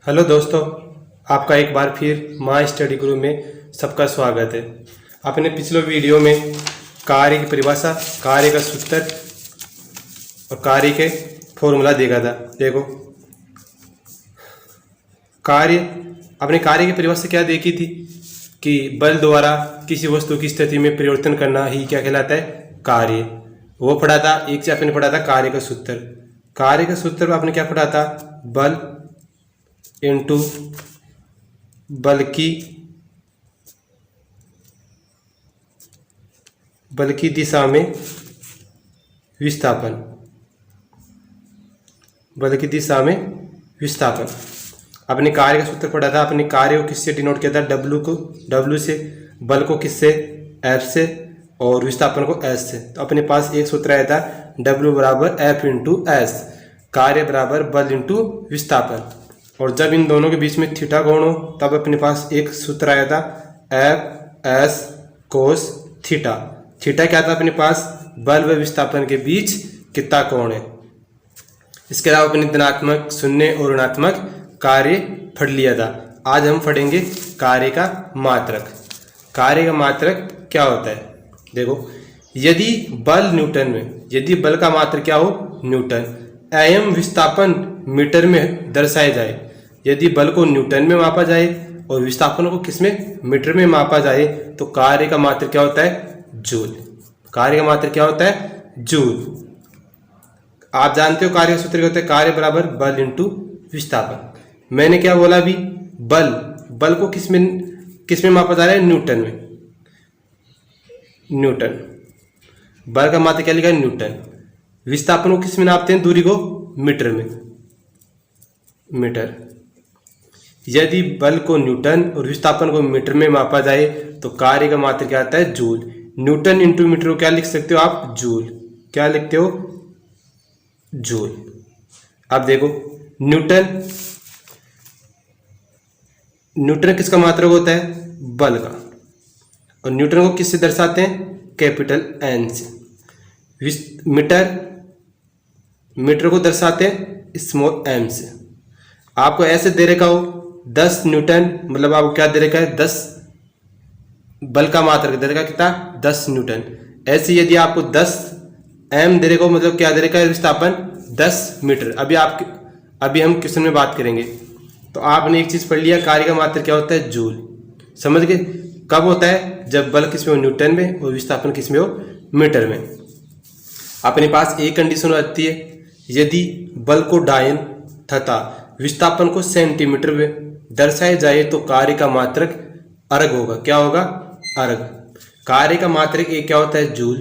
Hello दोस्तों, आपका एक बार फिर माय स्टडी गुरु में सबका स्वागत है। आपने पिछले वीडियो में कार्य की परिभाषा, कार्य का सूत्र और कार्य के फॉर्मूला देखा था। देखो, अपने कार्य की परिभाषा क्या देखी थी कि बल द्वारा किसी वस्तु की स्थिति में परिवर्तन करना ही क्या कहलाता है, कार्य। वो पढ़ा था। एक से आपने पढ़ा था कार्य का सूत्र। कार्य का सूत्र में आपने क्या पढ़ा था, बल इंटू बल की दिशा में विस्थापन, बल की दिशा में विस्थापन। अपने कार्य का सूत्र पढ़ा था। अपने कार्य को किससे डिनोट किया था, डब्ल्यू से, बल को किससे, एफ से, और विस्थापन को एस से। तो अपने पास एक सूत्र आया था, डब्ल्यू बराबर एफ इंटू एस, कार्य बराबर बल इंटू विस्थापन। और जब इन दोनों के बीच में थीटा कोण हो तब अपने पास एक सूत्र आया था, F S cos theta. Theta क्या था अपने पास, बल व विस्थापन के बीच कितना कोण है। इसके अलावा अपने धनात्मक, शून्य और ऋणात्मक कार्य पढ़ लिया था। आज हम पढ़ेंगे कार्य का मात्रक। कार्य का मात्रक क्या होता है, देखो, यदि बल न्यूटन में, यदि बल का मात्रक क्या हो, न्यूटन, एम विस्थापन मीटर में दर्शाया जाए, यदि बल को न्यूटन में मापा जाए और विस्थापन को किसमें, मीटर में मापा जाए, तो कार्य का मात्रक क्या होता है, जूल। कार्य का मात्रक क्या होता है, जूल। आप जानते हो कार्य का सूत्र क्या होता है, कार्य बराबर बल इंटू विस्थापन। मैंने क्या बोला अभी, बल को किसमें मापा जा रहा है, न्यूटन में। न्यूटन, बल का मात्रक क्या लिखा है, न्यूटन। विस्थापन को किसमें नापते हैं, दूरी को मीटर में, मीटर। यदि बल को न्यूटन और विस्थापन को मीटर में मापा जाए तो कार्य का मात्रक क्या आता है, जूल। न्यूटन इंटू मीटर को क्या लिख सकते हो आप, जूल। क्या लिखते हो, जूल। अब देखो, न्यूटन किसका मात्रक होता है, बल का। और न्यूटन को किससे दर्शाते हैं, कैपिटल एन से। मीटर को दर्शाते हैं स्मॉल एम से। आपको ऐसे दे रखा हो 10 न्यूटन, मतलब आपको क्या दे रखा है, 10 बल का मात्रक दे रखा, कितना, 10 न्यूटन। ऐसे यदि आपको 10 एम दे रखा हो, मतलब क्या दे रखा है, विस्थापन 10 मीटर। अभी हम क्वेश्चन में बात करेंगे। तो आपने एक चीज पढ़ लिया, कार्य का मात्रक क्या होता है, जूल। समझ गए। कब होता है, जब बल किसमें हो, न्यूटन में, और विस्थापन किसमें हो, मीटर में। अपने पास एक कंडीशन आती है, यदि बल को डायन तथा विस्थापन को सेंटीमीटर में दर्शाया जाए तो कार्य का मात्रक अर्ग होगा। क्या होगा, अर्ग। कार्य का मात्रक एक क्या होता है, जूल,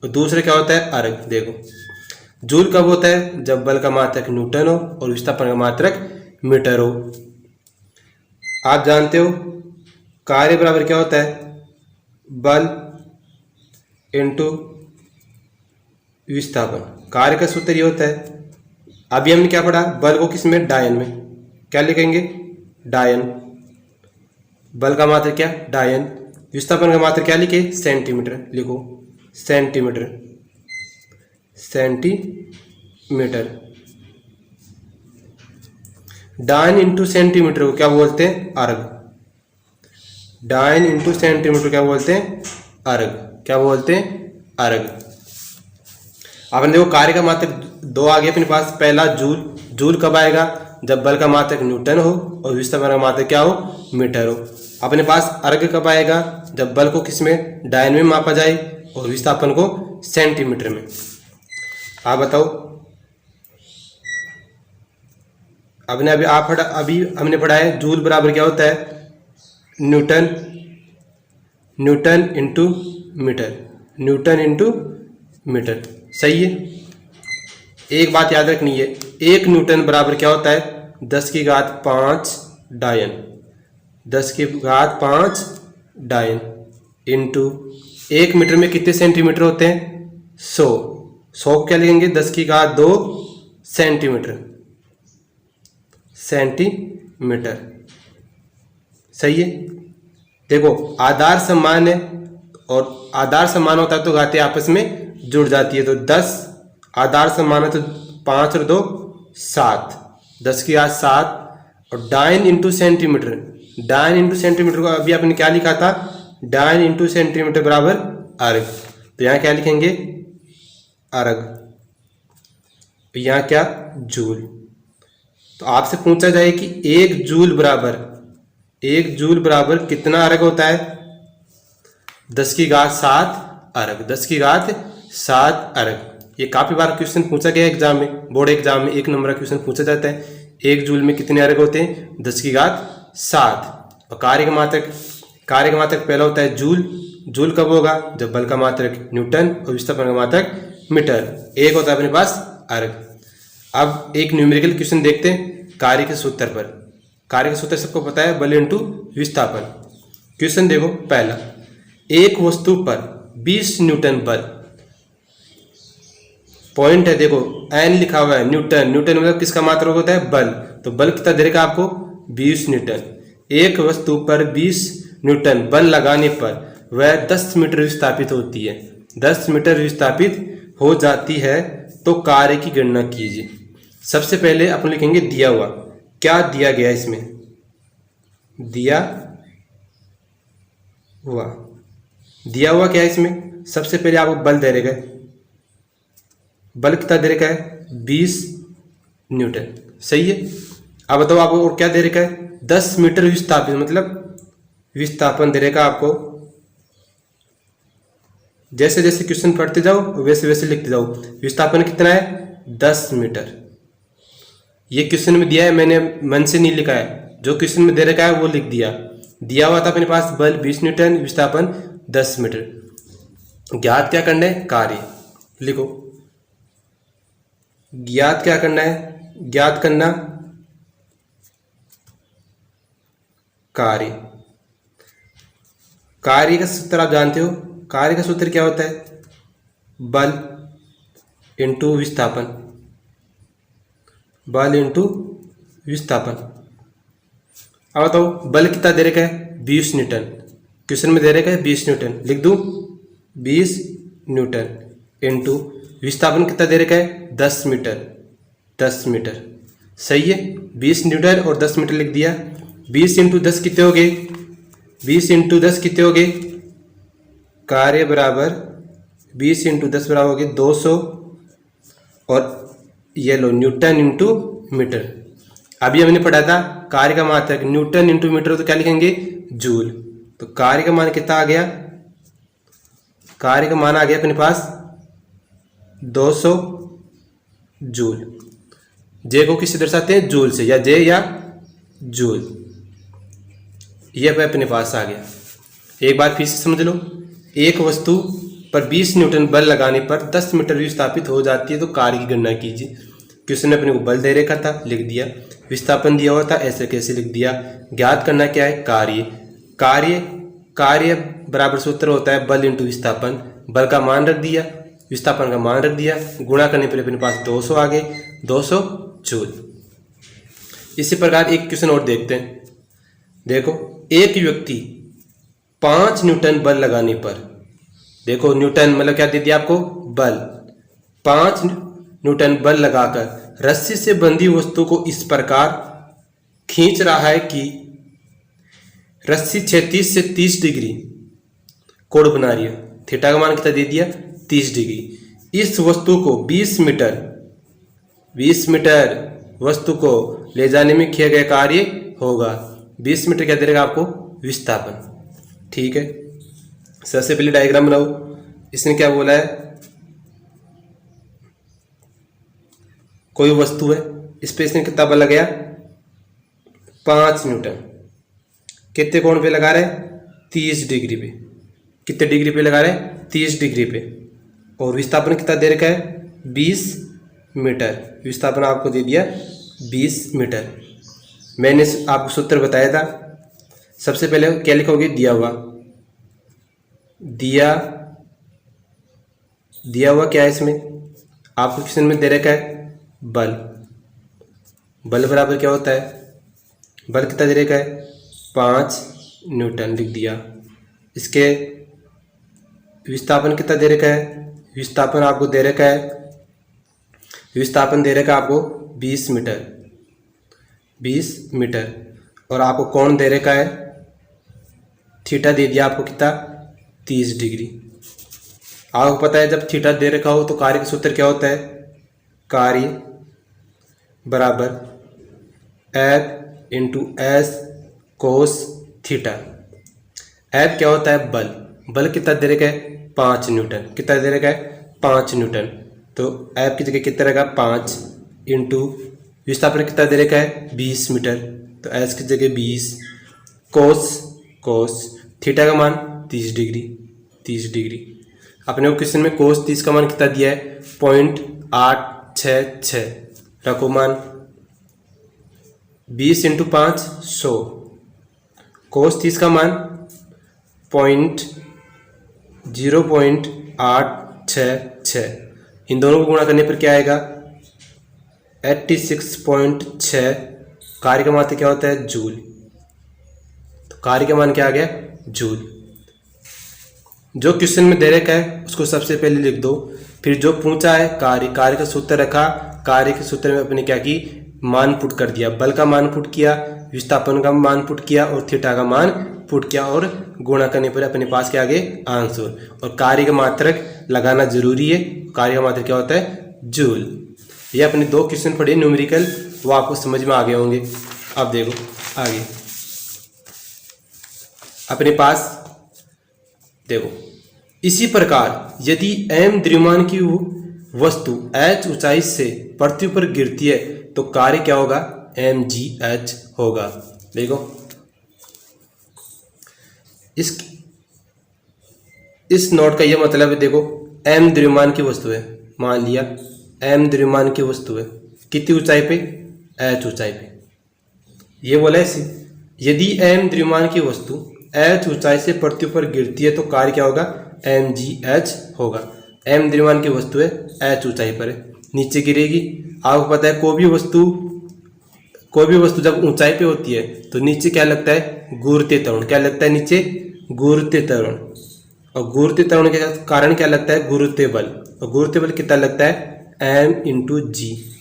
और दूसरा क्या होता है, अर्ग। देखो, जूल कब होता है, जब बल का मात्रक न्यूटन हो और विस्थापन का मात्रक मीटर हो। आप जानते हो कार्य बराबर क्या होता है, बल इंटू विस्थापन। कार्य का सूत्र ये होता है। अभी हमने क्या पढ़ा, बल को किसमें, डायन में। क्या लिखेंगे, डायन। बल का मात्रक क्या, डायन। विस्थापन का मात्रक क्या लिखे, सेंटीमीटर। लिखो, सेंटीमीटर, सेंटीमीटर। डायन इंटू सेंटीमीटर को क्या बोलते हैं, अर्ग। डायन इंटू सेंटीमीटर क्या बोलते हैं, अर्ग। क्या बोलते हैं, अर्ग। आपने देखो कार्य का मात्रक दो आ गया अपने पास। पहला जूल। जूल कब आएगा, जब बल का मात्रक न्यूटन हो और विस्थापन का मात्रक क्या हो, मीटर हो। अपने पास अर्ग कब आएगा, जब बल को किसमें, डायन में मापा जाए और विस्थापन को सेंटीमीटर में। आप बताओ। अभी हमने पढ़ा है, जूल बराबर क्या होता है, newton into metre, newton into metre. सही है। एक बात याद रखनी है, 1 न्यूटन बराबर क्या होता है, 10⁵ डायन, 10⁵ डायन, इंटू 1 मीटर में कितने सेंटीमीटर होते हैं, 100 क्या लिखेंगे, 10⁵2 सेंटीमीटर। सही है। देखो, आधार समान है और आधार समान होता है तो घातें आपस में जुड़ जाती है। तो 10 आधार समान है तो 5 और 2 7, 10⁵7 और dyne into centimetre, dyne into centimetre को अभी आपने क्या लिखा था, डाइन इंटू सेंटीमीटर बराबर अर्ग। तो यहाँ क्या लिखेंगे, अर्ग, यहाँ क्या, जूल। तो आपसे पूछा जाए कि एक जूल बराबर कितना अर्ग होता है, 10⁻7 अर्ग, 10⁻7 अर्ग। ये काफी बार क्वेश्चन पूछा गया एग्जाम में, बोर्ड एग्जाम में 1 नंबर का क्वेश्चन पूछा जाता है। एक जूल में कितने अर्ग होते हैं, 10⁻7। और कार्य का मात्रक पहला होता है जूल। जूल कब होगा, जब बल का मात्रक न्यूटन और विस्थापन का मात्रक मीटर। एक होता है अपने पास अर्ग। अब एक न्यूमेरिकल क्वेश्चन देखते हैं कार्य के सूत्र पर। कार्य का सूत्र सबको पता है, बल इंटू विस्थापन। क्वेश्चन देखो पहला, एक वस्तु पर 20 न्यूटन बल, पॉइंट है देखो एन लिखा हुआ है, न्यूटन, न्यूटन मतलब किसका मात्रक होता है, बल। तो बल कितना दे देगा आपको, 20 न्यूटन। एक वस्तु पर 20 न्यूटन बल लगाने पर वह 10 मीटर विस्थापित होती है, 10 मीटर विस्थापित हो जाती है, तो कार्य की गणना कीजिए। सबसे पहले अपन लिखेंगे दिया हुआ, क्या दिया गया इसमें, दिया हुआ क्या है इसमें। सबसे पहले आपको बल दे रखा है, बल कितना दे रखा है, 20 न्यूटन, सही है। अब बताओ आपको और क्या दे रखा है, 10 मीटर विस्थापित, मतलब विस्थापन दे रखा आपको। जैसे जैसे क्वेश्चन पढ़ते जाओ वैसे वैसे लिखते जाओ। विस्थापन कितना है, 10 मीटर। ये क्वेश्चन में दिया है, मैंने मन से नहीं लिखा है, जो क्वेश्चन में दे रखा है वो लिख दिया। दिया हुआ था अपने पास बल 20 न्यूटन, विस्थापन 10 मीटर। ज्ञात क्या करना है, कार्य लिखो। ज्ञात क्या करना है, ज्ञात करना कार्य। कार्य का सूत्र आप जानते हो, कार्य का सूत्र क्या होता है, बल इंटू विस्थापन, बल इंटू विस्थापन। अब बताओ बल कितना दे रखा है, 20 न्यूटन। क्वेश्चन में दे रखा है 20 न्यूटन, लिख दूं 20 न्यूटन इंटू विस्थापन कितना दे रखा है, 10 मीटर, 10 मीटर, सही है। 20 न्यूटन और 10 मीटर लिख दिया। 20 इंटू 10 कितने हो गए, 20 इंटू 10 कितने हो गए, कार्य बराबर 20 इंटू 10 बराबर हो गए 200, और ये लो न्यूटन इंटू मीटर। अभी हमने पढ़ा था कार्य का मात्रक न्यूटन इंटू मीटर, तो क्या लिखेंगे, जूल। तो कार्य का मान कितना आ गया, कार्य का मान आ गया अपने पास 200 जूल। जे को किससे दर्शाते हैं, जूल से, या जे या जूल। ये अपने पास आ गया। एक बार फिर से समझ लो, एक वस्तु पर 20 न्यूटन बल लगाने पर 10 मीटर विस्थापित हो जाती है, तो कार्य की गणना कीजिए। क्वेश्चन ने अपने को बल दे रखा था, लिख दिया। विस्थापन दिया हुआ था, ऐसे कैसे लिख दिया। ज्ञात करना क्या है, कार्य। कार्य बराबर सूत्र होता है बल इंटू विस्थापन। बल का मान रख दिया, विस्थापन का मान रख दिया, गुणा करने पर अपने पास 200 आ गए, 200 जूल। इसी प्रकार एक क्वेश्चन और देखते हैं। देखो एक व्यक्ति 5 न्यूटन बल लगाने पर, देखो न्यूटन मतलब क्या दे दिया आपको, बल। 5 न्यूटन बल लगाकर रस्सी से बंधी वस्तु को इस प्रकार खींच रहा है कि रस्सी 36 से 30 डिग्री कोण बना रही है। थीटा का मान कितना दे दिया, 30 डिग्री। इस वस्तु को 20 मीटर वस्तु को ले जाने में किया गया कार्य होगा। 20 मीटर क्या दे देगा आपको, विस्थापन। ठीक है, सबसे पहले डायग्राम बनाओ। इसने क्या बोला है, कोई वस्तु है, इस पे इसने कितना बल लगाया, 5 न्यूटन। कितने कोण पे लगा रहे, 30 डिग्री पे। कितने डिग्री पे लगा रहे, 30 डिग्री पे। और विस्थापन कितना दे रखा है, 20 मीटर। विस्थापन आपको दे दिया 20 मीटर। मैंने आपको सूत्र बताया था। सबसे पहले क्या लिखोगे, दिया हुआ। दिया हुआ क्या है इसमें, आपको क्वेश्चन में दे रखा है बल। बल बराबर क्या होता है, बल कितना दे रखा है, 5 न्यूटन, लिख दिया। इसके विस्थापन कितना दे रखा है, विस्थापन आपको दे रखा है, विस्थापन दे रखा है आपको 20 मीटर। 20 मीटर। और आपको कोण दे रखा है, थीटा दे दिया आपको कितना, 30 डिग्री। आपको पता है जब थीटा दे रखा हो तो कार्य का सूत्र क्या होता है, कार्य बराबर F into S cos theta. F क्या होता है, बल। बल कितना दे रखा है, 5 न्यूटन। कितना दे रखा है, 5 न्यूटन। तो F की जगह कितना रहेगा, 5 इंटू विस्थापन कितना दे रखा है, 20 मीटर। तो S की जगह 20 कोस थीटा का मान 30 डिग्री। 30 डिग्री अपने को क्वेश्चन में कोस 30 का मान कितना दिया है, 0.866 रखो मान। 20 इंटू 5 100। कोस 30 का मान 0.866। इन दोनों को गुणा करने पर क्या आएगा, 86.6। कार्य का मान क्या होता है, जूल। तो कार्य का मान क्या आ गया, जूल। जो क्वेश्चन में दे रखा है उसको सबसे पहले लिख दो, फिर जो पूछा है कार्य का सूत्र रखा, कार्य के सूत्र में अपने क्या की, मान पुट कर दिया। बल का मान पुट किया, विस्थापन का मान पुट किया और थीटा का मान पुट किया और गुणा करने पर अपने पास क्या आ गए, आंसर। और कार्य का मात्रक लगाना जरूरी है। कार्य का मात्रक क्या होता है, जूल। ये अपने 2 क्वेश्चन पढ़े न्यूमेरिकल, वो आपको समझ में आ गए होंगे। अब देखो आगे अपने पास देखो, इसी प्रकार यदि m द्रव्यमान की वस्तु h ऊंचाई से पृथ्वी पर गिरती है तो कार्य क्या होगा, mgh होगा। देखो इस नोट का यह मतलब है, देखो m द्रव्यमान की वस्तु है, मान लिया m द्रव्यमान की वस्तु है, कितनी ऊंचाई पे, h ऊंचाई पे। ये बोला ऐसे, यदि m द्रव्यमान की वस्तु h ऊंचाई से पृथ्वी पर गिरती है तो कार्य क्या होगा, mgh होगा। m द्रव्यमान की वस्तु है, h ऊंचाई पर है, नीचे गिरेगी। आपको पता है कोई भी वस्तु जब ऊंचाई पे होती है तो नीचे क्या लगता है, गुरुत्वीय त्वरण। क्या लगता है नीचे, गुरुत्वीय त्वरण। और गुरुत्वीय त्वरण के कारण क्या लगता है, गुरुत्वीय बल। और गुरुत्वीय बल कितना लगता है, m इंटू जी,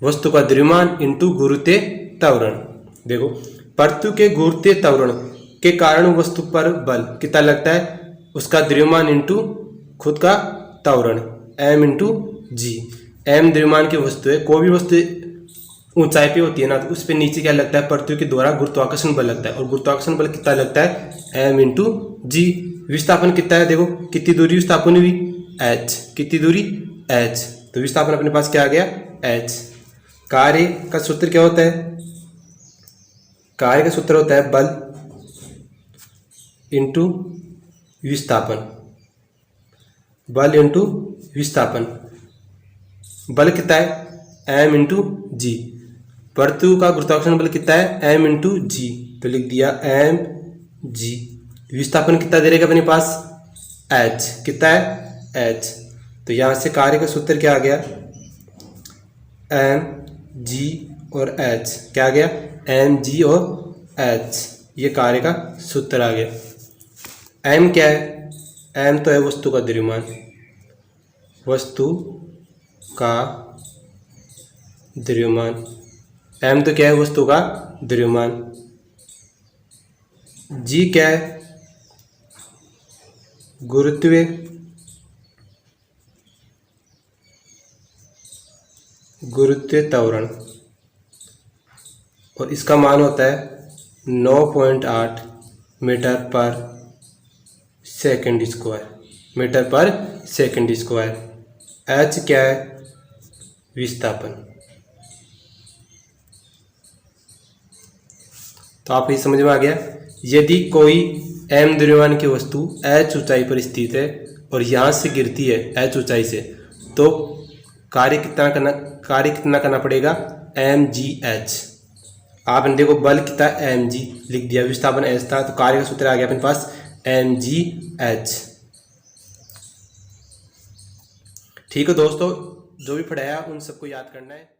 वस्तु का द्रव्यमान इंटू गुरुत्वीय त्वरण। देखो पृथ्वी के गुरुत्वीय त्वरण के कारण वस्तु पर बल कितना लगता है, उसका द्रव्यमान इंटू खुद का त्वरण, m इंटू जी। m द्रव्यमान की वस्तु है, कोई भी वस्तु ऊंचाई पे होती है ना तो उस पे नीचे क्या लगता है, पृथ्वी के द्वारा गुरुत्वाकर्षण बल लगता है। और गुरुत्वाकर्षण बल कितना लगता है, m इंटू जी। विस्थापन कितना है, देखो कितनी दूरी विस्थापन हुई, h। कितनी दूरी, h। तो विस्थापन अपने पास क्या आ गया, h। कार्य का सूत्र क्या होता है, कार्य का सूत्र होता है बल इंटू विस्थापन। बल इंटू विस्थापन, बल कितना है, m इंटू जी। पृथ्वी का गुरुत्वाकर्षण बल कितना है, m इंटू जी। तो लिख दिया m जी। विस्थापन कितना दे रहेगा अपने पास, h। कितना है, h। तो यहाँ से कार्य का सूत्र क्या आ गया, m g और h। क्या आ गया, m g और h। ये कार्य का सूत्र आ गया। m क्या है, m तो है वस्तु का द्रव्यमान, वस्तु का द्रव्यमान। m तो क्या है, वस्तु का द्रव्यमान। g क्या है, गुरुत्वीय त्वरण। और इसका मान होता है 9.8 मीटर पर सेकंड स्क्वायर। मीटर पर सेकंड स्क्वायर। h क्या है, विस्थापन। तो आप ये समझ में आ गया, यदि कोई m द्रव्यमान की वस्तु h ऊंचाई पर स्थित है और यहाँ से गिरती है h ऊंचाई से, तो कार्य कितना करना पड़ेगा, mgh। आपने देखो बल कितना, mg लिख दिया, विस्थापन h था तो कार्य का सूत्र आ गया अपने पास mgh। ठीक है दोस्तों, जो भी पढ़ाया उन सबको याद करना है।